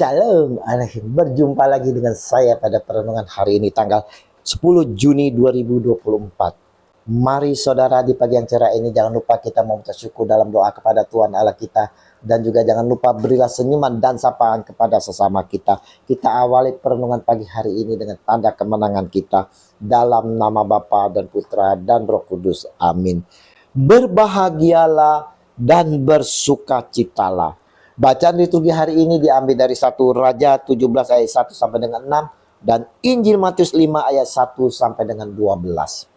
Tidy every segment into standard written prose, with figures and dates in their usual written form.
Shalom alaikum. Berjumpa lagi dengan saya pada perenungan hari ini tanggal 10 Juni 2024. Mari saudara, di pagi yang cerah ini jangan lupa kita mengucap syukur dalam doa kepada Tuhan Allah kita. Dan juga jangan lupa berilah senyuman dan sapaan kepada sesama kita. Kita awali perenungan pagi hari ini dengan tanda kemenangan kita. Dalam nama Bapa dan Putra dan Roh Kudus. Amin. Berbahagialah dan bersukacitalah. Bacaan liturgi hari ini diambil dari 1 Raja 17 ayat 1 sampai dengan 6 dan Injil Matius 5 ayat 1 sampai dengan 12.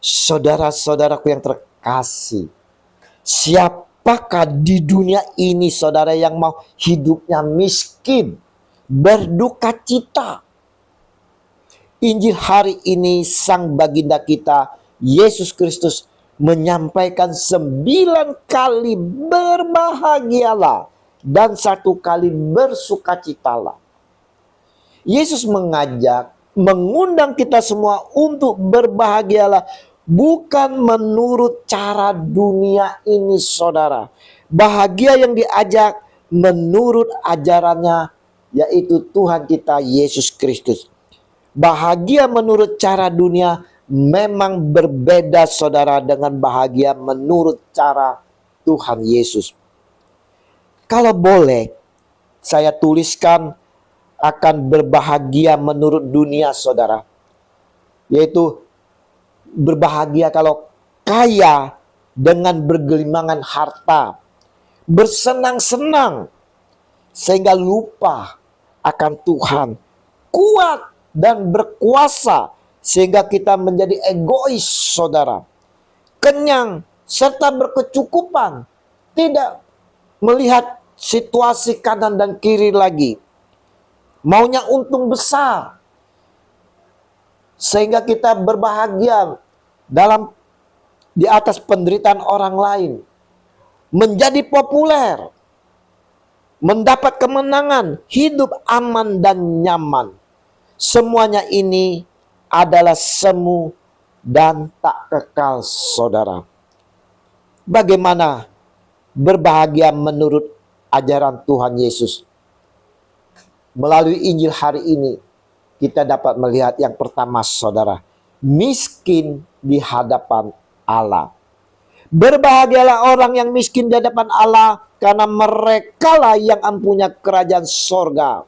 Saudara-saudaraku yang terkasih, siapakah di dunia ini saudara yang mau hidupnya miskin, berduka cita? Injil hari ini sang baginda kita Yesus Kristus menyampaikan 9 kali berbahagialah dan 1 kali bersukacitalah. Yesus mengundang kita semua untuk berbahagialah bukan menurut cara dunia ini saudara. Bahagia yang diajak menurut ajarannya, yaitu Tuhan kita Yesus Kristus. Bahagia menurut cara dunia memang berbeda saudara dengan bahagia menurut cara Tuhan Yesus. Kalau boleh saya tuliskan akan berbahagia menurut dunia saudara, yaitu berbahagia kalau kaya dengan bergelimangan harta, bersenang-senang sehingga lupa akan Tuhan, kuat dan berkuasa sehingga kita menjadi egois saudara, kenyang serta berkecukupan, tidak melihat situasi kanan dan kiri lagi, maunya untung besar sehingga kita berbahagia di atas penderitaan orang lain, menjadi populer, mendapat kemenangan, hidup aman dan nyaman. Semuanya ini adalah semu dan tak kekal saudara. Bagaimana berbahagia menurut ajaran Tuhan Yesus? Melalui Injil hari ini kita dapat melihat yang pertama saudara, miskin di hadapan Allah. Berbahagialah orang yang miskin di hadapan Allah, karena merekalah yang mempunyai kerajaan sorga.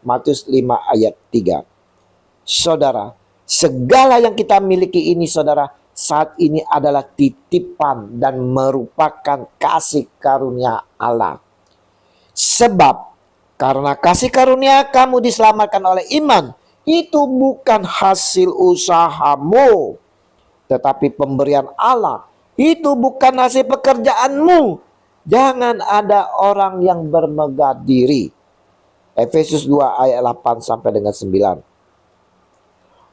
Matius 5 ayat 3. Saudara, segala yang kita miliki ini saudara, saat ini adalah titipan dan merupakan kasih karunia Allah. Sebab karena kasih karunia kamu diselamatkan oleh iman, itu bukan hasil usahamu, tetapi pemberian Allah. Itu bukan hasil pekerjaanmu. Jangan ada orang yang bermegah diri. Efesus 2 ayat 8 sampai dengan 9.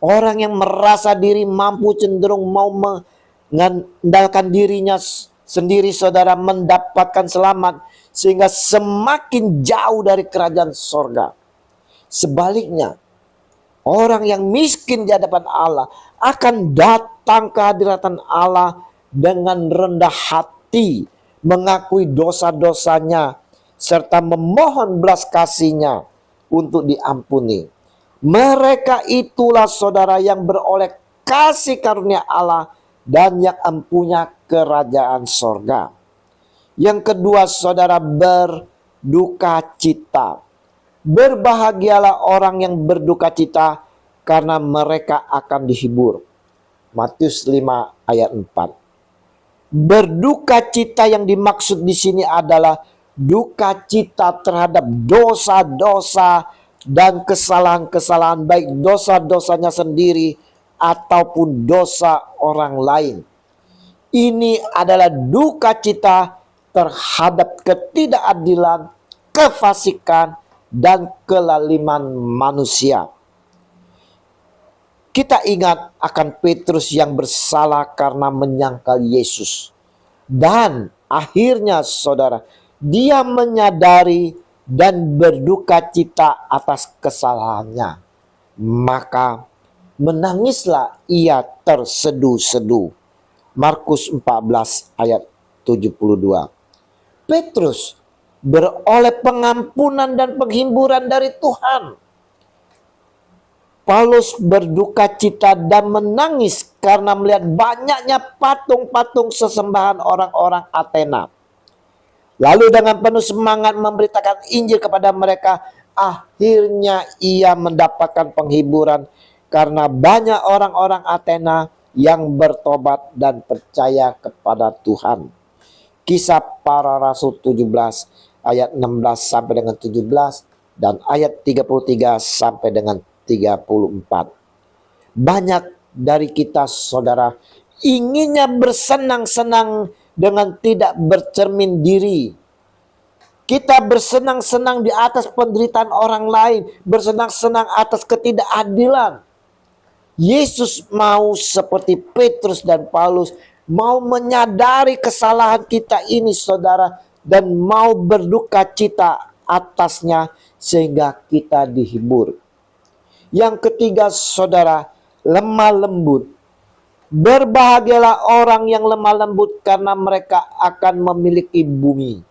Orang yang merasa diri mampu cenderung mau mengandalkan dirinya sendiri saudara, mendapatkan selamat sehingga semakin jauh dari kerajaan sorga. Sebaliknya, orang yang miskin di hadapan Allah akan datang ke hadirat Allah dengan rendah hati, mengakui dosa-dosanya serta memohon belas kasihnya untuk diampuni. Mereka itulah saudara yang beroleh kasih karunia Allah dan yang mempunyai kerajaan sorga. Yang kedua saudara, berduka cita. Berbahagialah orang yang berduka cita, karena mereka akan dihibur. Matius 5 ayat 4. Berduka cita yang dimaksud di sini adalah duka cita terhadap dosa-dosa dan kesalahan-kesalahan, baik dosa-dosanya sendiri ataupun dosa orang lain. Ini adalah duka cita terhadap ketidakadilan, kefasikan, dan kelaliman manusia. Kita ingat akan Petrus yang bersalah karena menyangkal Yesus. Dan akhirnya saudara, dia menyadari dan berduka cita atas kesalahannya. Maka menangislah ia terseduh-seduh. Markus 14 ayat 72. Petrus beroleh pengampunan dan penghiburan dari Tuhan. Paulus berduka cita dan menangis karena melihat banyaknya patung-patung sesembahan orang-orang Athena. Lalu dengan penuh semangat memberitakan Injil kepada mereka, akhirnya ia mendapatkan penghiburan karena banyak orang-orang Athena yang bertobat dan percaya kepada Tuhan. Kisah Para Rasul 17 ayat 16 sampai dengan 17 dan ayat 33 sampai dengan 34. Banyak dari kita, saudara, inginnya bersenang-senang dengan tidak bercermin diri. Kita bersenang-senang di atas penderitaan orang lain, bersenang-senang atas ketidakadilan. Yesus mau seperti Petrus dan Paulus, mau menyadari kesalahan kita ini, saudara, dan mau berduka cita atasnya sehingga kita dihibur. Yang ketiga, saudara, lemah lembut. Berbahagialah orang yang lemah lembut karena mereka akan memiliki bumi.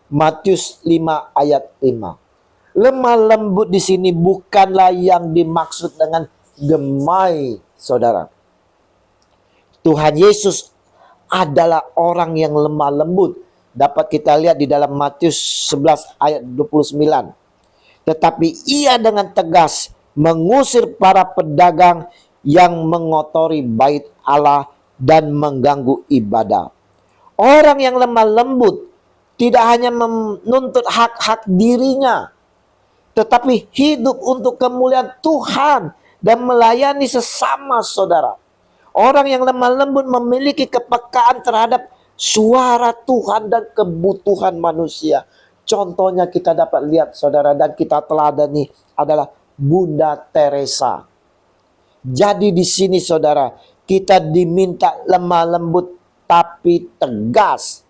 Matius 5 ayat 5. Lemah lembut di sini bukanlah yang dimaksud dengan gemai, saudara. Tuhan Yesus adalah orang yang lemah lembut. Dapat kita lihat di dalam Matius 11 ayat 29. Tetapi ia dengan tegas mengusir para pedagang yang mengotori bait Allah dan mengganggu ibadah. Orang yang lemah lembut tidak hanya menuntut hak-hak dirinya, tetapi hidup untuk kemuliaan Tuhan dan melayani sesama, saudara. Orang yang lemah lembut memiliki kepekaan terhadap suara Tuhan dan kebutuhan manusia. Contohnya kita dapat lihat, saudara, dan kita teladani adalah Bunda Teresa. Jadi di sini, saudara, kita diminta lemah lembut tapi tegas,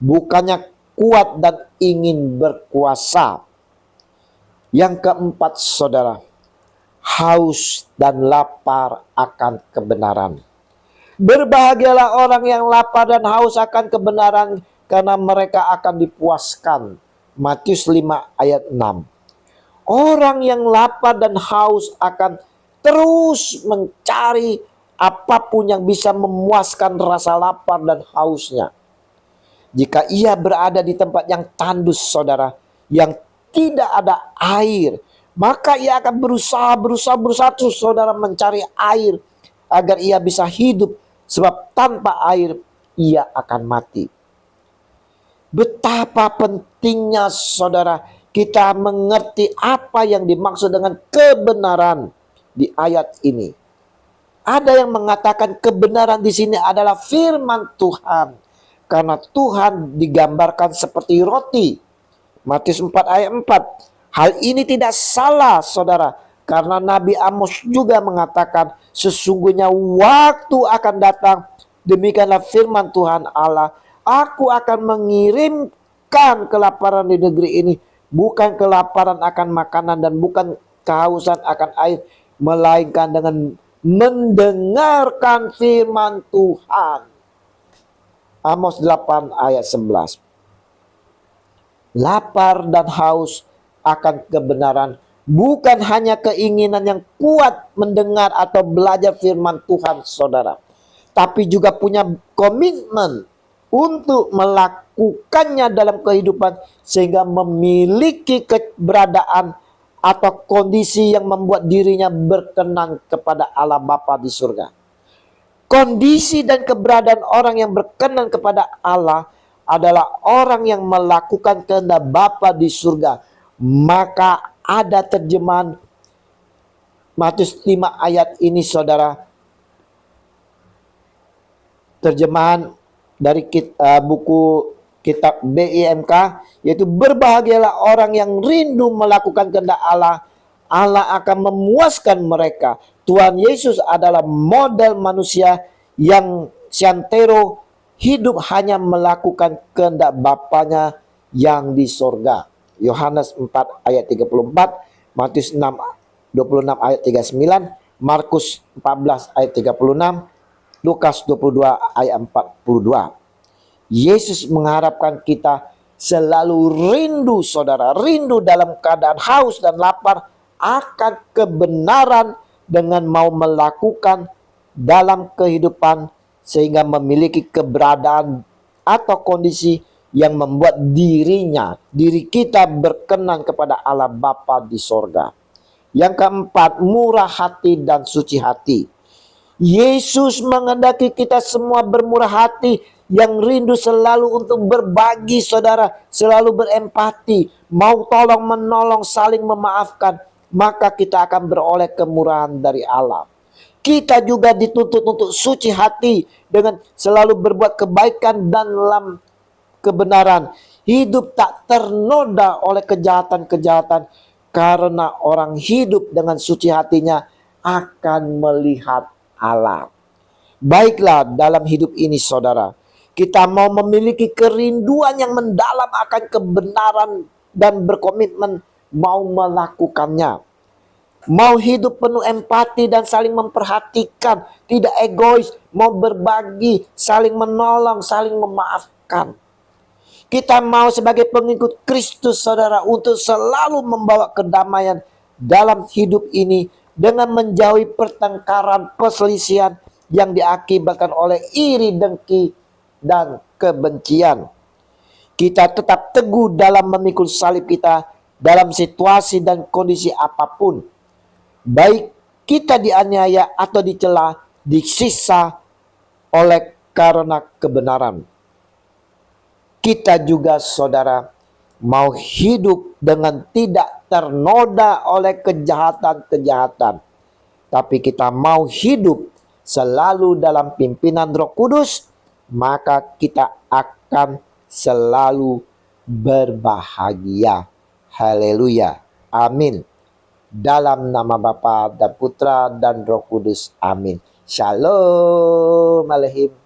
bukannya kuat dan ingin berkuasa. Yang keempat, saudara, haus dan lapar akan kebenaran. Berbahagialah orang yang lapar dan haus akan kebenaran, karena mereka akan dipuaskan. Matius 5 ayat 6. Orang yang lapar dan haus akan terus mencari apapun yang bisa memuaskan rasa lapar dan hausnya. Jika ia berada di tempat yang tandus, saudara, yang tidak ada air, maka ia akan berusaha terus, saudara, mencari air agar ia bisa hidup, sebab tanpa air ia akan mati. Betapa pentingnya, saudara, kita mengerti apa yang dimaksud dengan kebenaran di ayat ini. Ada yang mengatakan kebenaran di sini adalah firman Tuhan, karena Tuhan digambarkan seperti roti. Matius 4 ayat 4. Hal ini tidak salah, saudara, karena Nabi Amos juga mengatakan, sesungguhnya waktu akan datang, demikianlah firman Tuhan Allah, aku akan mengirimkan kelaparan di negeri ini, bukan kelaparan akan makanan dan bukan kehausan akan air, melainkan dengan mendengarkan firman Tuhan. Amos 8 ayat 11. Lapar dan haus akan kebenaran bukan hanya keinginan yang kuat mendengar atau belajar firman Tuhan, saudara, tapi juga punya komitmen untuk melakukannya dalam kehidupan sehingga memiliki keberadaan atau kondisi yang membuat dirinya berkenan kepada Allah Bapa di surga. Kondisi dan keberadaan orang yang berkenan kepada Allah adalah orang yang melakukan kehendak Bapa di surga. Maka ada terjemahan Matius 5 ayat ini, saudara, terjemahan dari buku kitab BIMK, yaitu berbahagialah orang yang rindu melakukan kehendak Allah, Allah akan memuaskan mereka. Tuhan Yesus adalah model manusia yang santero, hidup hanya melakukan kehendak Bapanya yang di sorga. Yohanes 4 ayat 34, Matius 6 26 ayat 39, Markus 14 ayat 36, Lukas 22 ayat 42. Yesus mengharapkan kita selalu rindu saudara, rindu dalam keadaan haus dan lapar akan kebenaran dengan mau melakukan dalam kehidupan sehingga memiliki keberadaan atau kondisi yang membuat diri kita berkenan kepada Allah Bapa di sorga. Yang keempat, murah hati dan suci hati. Yesus menghendaki kita semua bermurah hati, yang rindu selalu untuk berbagi saudara, selalu berempati, mau tolong menolong, saling memaafkan, maka kita akan beroleh kemurahan dari Allah. Kita juga dituntut untuk suci hati dengan selalu berbuat kebaikan dan dalam kebenaran. Hidup tak ternoda oleh kejahatan-kejahatan, karena orang hidup dengan suci hatinya akan melihat Allah. Baiklah, dalam hidup ini saudara, kita mau memiliki kerinduan yang mendalam akan kebenaran dan berkomitmen mau melakukannya. Mau hidup penuh empati dan saling memperhatikan, tidak egois, mau berbagi, saling menolong, saling memaafkan. Kita mau sebagai pengikut Kristus saudara untuk selalu membawa kedamaian dalam hidup ini dengan menjauhi pertengkaran, perselisihan yang diakibatkan oleh iri, dengki, dan kebencian. Kita tetap teguh dalam memikul salib kita dalam situasi dan kondisi apapun. Baik kita dianiaya atau dicela, disiksa oleh karena kebenaran. Kita juga saudara mau hidup dengan tidak ternoda oleh kejahatan-kejahatan. Tapi kita mau hidup selalu dalam pimpinan Roh Kudus, maka kita akan selalu berbahagia. Haleluya. Amin. Dalam nama Bapa dan Putra dan Roh Kudus. Amin. Shalom Aleichem.